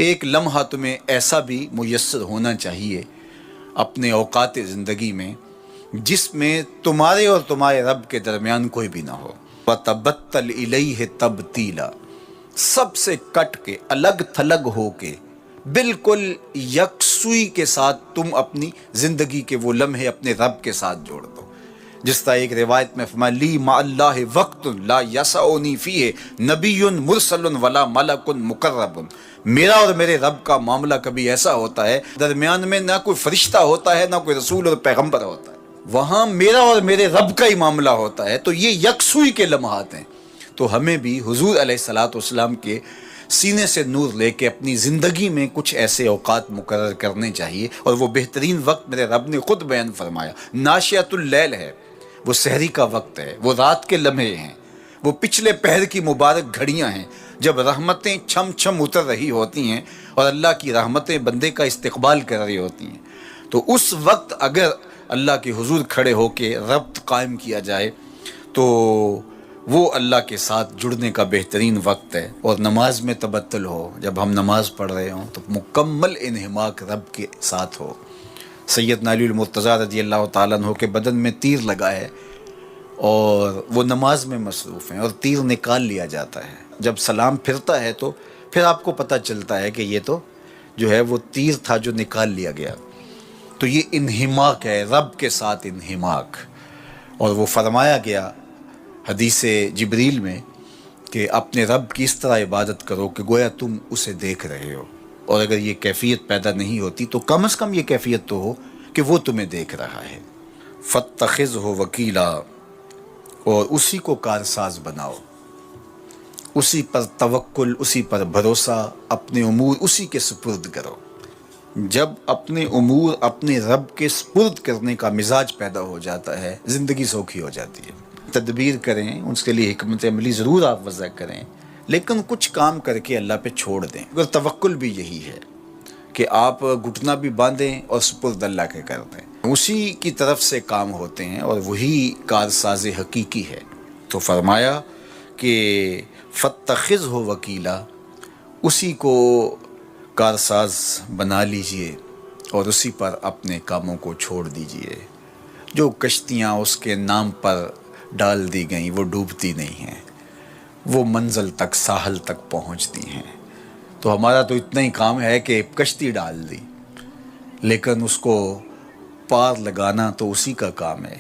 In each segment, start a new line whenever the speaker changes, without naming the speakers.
ایک لمحہ تمہیں ایسا بھی میسر ہونا چاہیے اپنے اوقات زندگی میں جس میں تمہارے اور تمہارے رب کے درمیان کوئی بھی نہ ہو. وَتَبَتَّلْ إِلَيْهِ تَبْتِيلًا، سب سے کٹ کے الگ تھلگ ہو کے بالکل یکسوئی کے ساتھ تم اپنی زندگی کے وہ لمحے اپنے رب کے ساتھ جوڑ دو. جس طرح ایک روایت میں فرمایا لی مع اللہ وقت لا یسعنی فیہ نبی مرسل ولا ملک مقرب، میرا اور میرے رب کا معاملہ کبھی ایسا ہوتا ہے درمیان میں نہ کوئی فرشتہ ہوتا ہے نہ کوئی رسول اور پیغمبر ہوتا ہے، وہاں میرا اور میرے رب کا ہی معاملہ ہوتا ہے. تو یہ یکسوئی کے لمحات ہیں. تو ہمیں بھی حضور علیہ الصلوۃ والسلام کے سینے سے نور لے کے اپنی زندگی میں کچھ ایسے اوقات مقرر کرنے چاہیے. اور وہ بہترین وقت میرے رب نے خود بیان فرمایا ناشئۃ اللیل ہے، وہ سحری کا وقت ہے، وہ رات کے لمحے ہیں، وہ پچھلے پہر کی مبارک گھڑیاں ہیں جب رحمتیں چھم چھم اتر رہی ہوتی ہیں اور اللہ کی رحمتیں بندے کا استقبال کر رہی ہوتی ہیں. تو اس وقت اگر اللہ کے حضور کھڑے ہو کے ربط قائم کیا جائے تو وہ اللہ کے ساتھ جڑنے کا بہترین وقت ہے. اور نماز میں تبتل ہو، جب ہم نماز پڑھ رہے ہوں تو مکمل انہماک رب کے ساتھ ہو. سیدنا علی المرتضیٰ رضی اللہ تعالیٰ عنہ کے بدن میں تیر لگا ہے اور وہ نماز میں مصروف ہیں اور تیر نکال لیا جاتا ہے. جب سلام پھرتا ہے تو پھر آپ کو پتہ چلتا ہے کہ یہ تو جو ہے وہ تیر تھا جو نکال لیا گیا. تو یہ انہماک ہے، رب کے ساتھ انہماک. اور وہ فرمایا گیا حدیث جبریل میں کہ اپنے رب کی اس طرح عبادت کرو کہ گویا تم اسے دیکھ رہے ہو. اور اگر یہ کیفیت پیدا نہیں ہوتی تو کم از کم یہ کیفیت تو ہو کہ وہ تمہیں دیکھ رہا ہے. فَاتَّخِذْهُ وَكِيلًا، اور اسی کو کارساز بناؤ، اسی پر توکل، اسی پر بھروسہ، اپنے امور اسی کے سپرد کرو. جب اپنے امور اپنے رب کے سپرد کرنے کا مزاج پیدا ہو جاتا ہے زندگی سوکھی ہو جاتی ہے. تدبیر کریں، اس کے لیے حکمت عملی ضرور آپ وضع کریں، لیکن کچھ کام کر کے اللہ پہ چھوڑ دیں. اگر توکل بھی یہی ہے کہ آپ گھٹنا بھی باندھیں اور سپرد اللہ کے کر دیں، اسی کی طرف سے کام ہوتے ہیں اور وہی کارساز حقیقی ہے. تو فرمایا کہ فَاتَّخِذْهُ وَكِيلًا، اسی کو کارساز بنا لیجئے اور اسی پر اپنے کاموں کو چھوڑ دیجئے. جو کشتیاں اس کے نام پر ڈال دی گئیں وہ ڈوبتی نہیں ہیں، وہ منزل تک ساحل تک پہنچتی ہیں. تو ہمارا تو اتنا ہی کام ہے کہ کشتی ڈال دی، لیکن اس کو پار لگانا تو اسی کا کام ہے.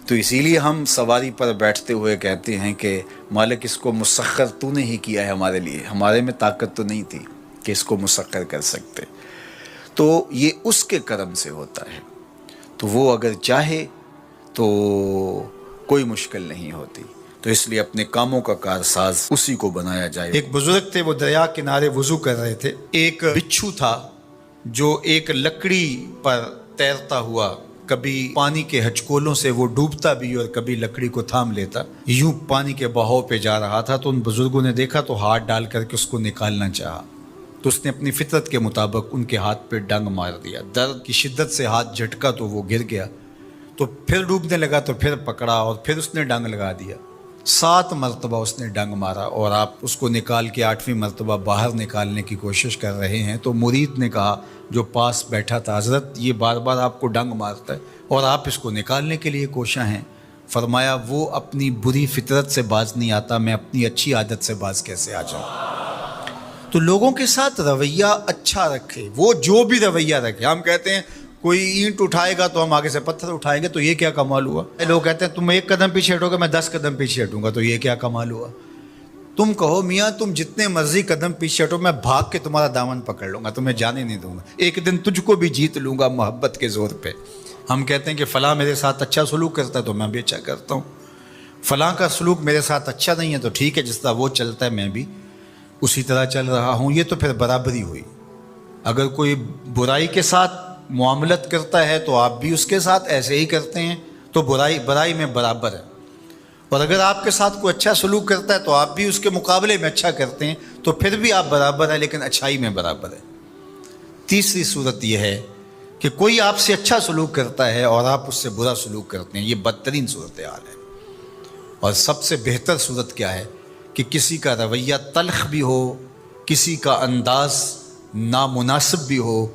تو اسی لیے ہم سواری پر بیٹھتے ہوئے کہتے ہیں کہ مالک اس کو مسخر تو نے ہی کیا ہے ہمارے لیے، ہمارے میں طاقت تو نہیں تھی کہ اس کو مسخر کر سکتے. تو یہ اس کے کرم سے ہوتا ہے. تو وہ اگر چاہے تو کوئی مشکل نہیں ہوتی. تو اس لیے اپنے کاموں کا کارساز اسی کو بنایا جائے. ایک بزرگ تھے، وہ دریا کنارے وضو کر رہے تھے. ایک بچھو تھا جو ایک لکڑی پر تیرتا ہوا، کبھی پانی کے ہچکولوں سے وہ ڈوبتا بھی اور کبھی لکڑی کو تھام لیتا، یوں پانی کے بہاؤ پہ جا رہا تھا. تو ان بزرگوں نے دیکھا تو ہاتھ ڈال کر کے اس کو نکالنا چاہا. تو اس نے اپنی فطرت کے مطابق ان کے ہاتھ پہ ڈنگ مار دیا. درد کی شدت سے ہاتھ جھٹکا تو وہ گر گیا. تو پھر ڈوبنے لگا تو پھر پکڑا اور پھر اس نے ڈنگ لگا دیا. 7 مرتبہ اس نے ڈنگ مارا اور آپ اس کو نکال کے 8ویں مرتبہ باہر نکالنے کی کوشش کر رہے ہیں. تو مرید نے کہا جو پاس بیٹھا تھا، حضرت یہ بار بار آپ کو ڈنگ مارتا ہے اور آپ اس کو نکالنے کے لیے کوشاں ہیں. فرمایا وہ اپنی بری فطرت سے باز نہیں آتا، میں اپنی اچھی عادت سے باز کیسے آ جاؤں. تو لوگوں کے ساتھ رویہ اچھا رکھے، وہ جو بھی رویہ رکھے. ہم کہتے ہیں کوئی اینٹ اٹھائے گا تو ہم آگے سے پتھر اٹھائیں گے، تو یہ کیا کمال ہوا. لوگ کہتے ہیں تم 1 قدم پیچھے ہٹو گے میں 10 قدم پیچھے ہٹوں گا، تو یہ کیا کمال ہوا. تم کہو میاں تم جتنے مرضی قدم پیچھے ہٹو، میں بھاگ کے تمہارا دامن پکڑ لوں گا، تمہیں جانے نہیں دوں گا، ایک دن تجھ کو بھی جیت لوں گا محبت کے زور پہ. ہم کہتے ہیں کہ فلاں میرے ساتھ اچھا سلوک کرتا ہے تو میں بھی اچھا کرتا ہوں، فلاں کا سلوک میرے ساتھ اچھا نہیں ہے تو ٹھیک ہے، جس طرح وہ چلتا ہے میں بھی اسی طرح چل رہا ہوں. یہ تو پھر برابری ہوئی. اگر کوئی برائی کے ساتھ معاملت کرتا ہے تو آپ بھی اس کے ساتھ ایسے ہی کرتے ہیں، تو برائی میں برابر ہے. اور اگر آپ کے ساتھ کوئی اچھا سلوک کرتا ہے تو آپ بھی اس کے مقابلے میں اچھا کرتے ہیں، تو پھر بھی آپ برابر ہیں لیکن اچھائی میں برابر ہے. تیسری صورت یہ ہے کہ کوئی آپ سے اچھا سلوک کرتا ہے اور آپ اس سے برا سلوک کرتے ہیں، یہ بدترین صورتحال ہے. اور سب سے بہتر صورت کیا ہے کہ کسی کا رویہ تلخ بھی ہو، کسی کا انداز نامناسب بھی ہو،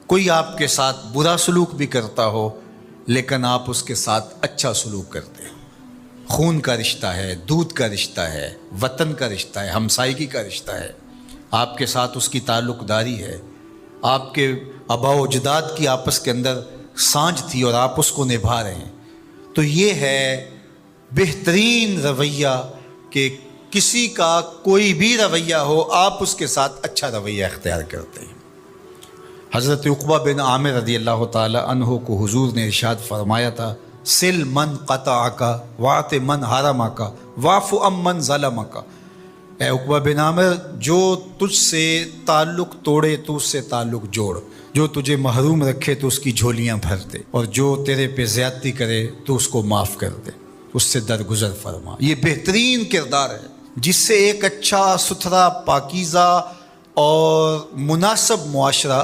کوئی آپ کے ساتھ برا سلوک بھی کرتا ہو، لیکن آپ اس کے ساتھ اچھا سلوک کرتے ہو۔ خون کا رشتہ ہے، دودھ کا رشتہ ہے، وطن کا رشتہ ہے، ہمسائیگی کا رشتہ ہے، آپ کے ساتھ اس کی تعلق داری ہے، آپ کے آباء و اجداد کی آپس کے اندر سانجھ تھی اور آپ اس کو نبھا رہے ہیں۔ تو یہ ہے بہترین رویہ کہ کسی کا کوئی بھی رویہ ہو، آپ اس کے ساتھ اچھا رویہ اختیار کرتے ہیں۔ حضرت عقبہ بن عامر رضی اللہ تعالی عنہ کو حضور نے ارشاد فرمایا تھا، سل من قطعک واعط من حرمک واعف عن من ظلمک۔ اے عقبہ بن عامر، جو تجھ سے تعلق توڑے تو اس سے تعلق جوڑ، جو تجھے محروم رکھے تو اس کی جھولیاں بھر دے، اور جو تیرے پہ زیادتی کرے تو اس کو معاف کر دے، اس سے درگزر فرما۔ یہ بہترین کردار ہے جس سے ایک اچھا ستھرا پاکیزہ اور مناسب معاشرہ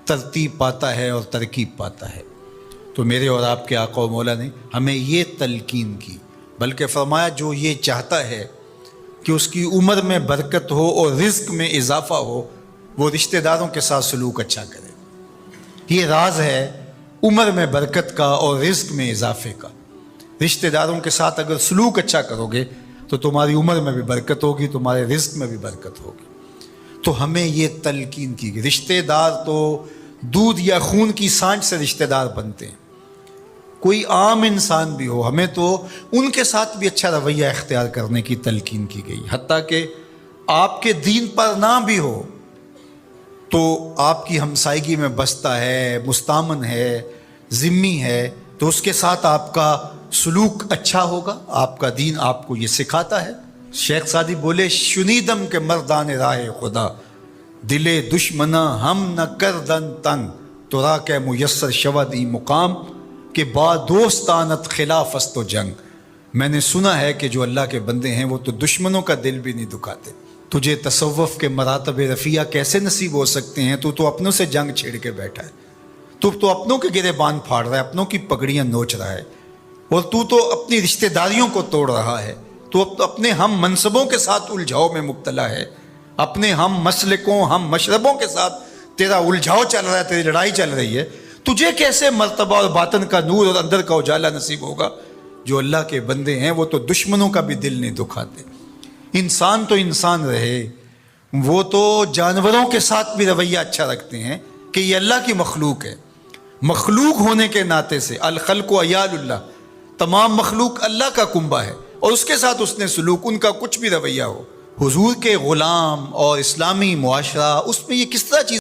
ترتیب پاتا ہے اور ترکیب پاتا ہے۔ تو میرے اور آپ کے آقا و مولا نے ہمیں یہ تلقین کی، بلکہ فرمایا جو یہ چاہتا ہے کہ اس کی عمر میں برکت ہو اور رزق میں اضافہ ہو، وہ رشتہ داروں کے ساتھ سلوک اچھا کرے۔ یہ راز ہے عمر میں برکت کا اور رزق میں اضافے کا۔ رشتہ داروں کے ساتھ اگر سلوک اچھا کرو گے تو تمہاری عمر میں بھی برکت ہوگی، تمہارے رزق میں بھی برکت ہوگی۔ تو ہمیں یہ تلقین کی گئی، رشتہ دار تو دودھ یا خون کی سانجھ سے رشتہ دار بنتے ہیں، کوئی عام انسان بھی ہو، ہمیں تو ان کے ساتھ بھی اچھا رویہ اختیار کرنے کی تلقین کی گئی، حتیٰ کہ آپ کے دین پر نہ بھی ہو تو آپ کی ہمسائیگی میں بستا ہے، مستامن ہے، ذمی ہے، تو اس کے ساتھ آپ کا سلوک اچھا ہوگا۔ آپ کا دین آپ کو یہ سکھاتا ہے۔ شیخ سعدی بولے، شنیدم کے مردان راہ خدا، دلے دشمنا ہم نہ کردن تنگ، تو را کے میسر شود ای مقام، کہ با دوستانت خلاف است و جنگ۔ میں نے سنا ہے کہ جو اللہ کے بندے ہیں وہ تو دشمنوں کا دل بھی نہیں دکھاتے۔ تجھے تصوف کے مراتب رفیع کیسے نصیب ہو سکتے ہیں؟ تو اپنوں سے جنگ چھیڑ کے بیٹھا ہے، تو اپنوں کے گریبان پھاڑ رہا ہے، اپنوں کی پگڑیاں نوچ رہا ہے، اور تو اپنی رشتہ داریوں کو توڑ رہا ہے، تو اپنے ہم منصبوں کے ساتھ الجھاؤ میں مبتلا ہے، اپنے ہم مسلکوں ہم مشربوں کے ساتھ تیرا الجھاؤ چل رہا ہے، تیری لڑائی چل رہی ہے۔ تجھے کیسے مرتبہ اور باطن کا نور اور اندر کا اجالا نصیب ہوگا؟ جو اللہ کے بندے ہیں وہ تو دشمنوں کا بھی دل نہیں دکھاتے۔ انسان تو انسان رہے، وہ تو جانوروں کے ساتھ بھی رویہ اچھا رکھتے ہیں کہ یہ اللہ کی مخلوق ہے۔ مخلوق ہونے کے ناطے سے الخلق و عیال اللہ، تمام مخلوق اللہ کا کنبہ ہے، اور اس کے ساتھ اس نے سلوک، ان کا کچھ بھی رویہ ہو۔ حضور کے غلام اور اسلامی معاشرہ، اس میں یہ کس طرح چیز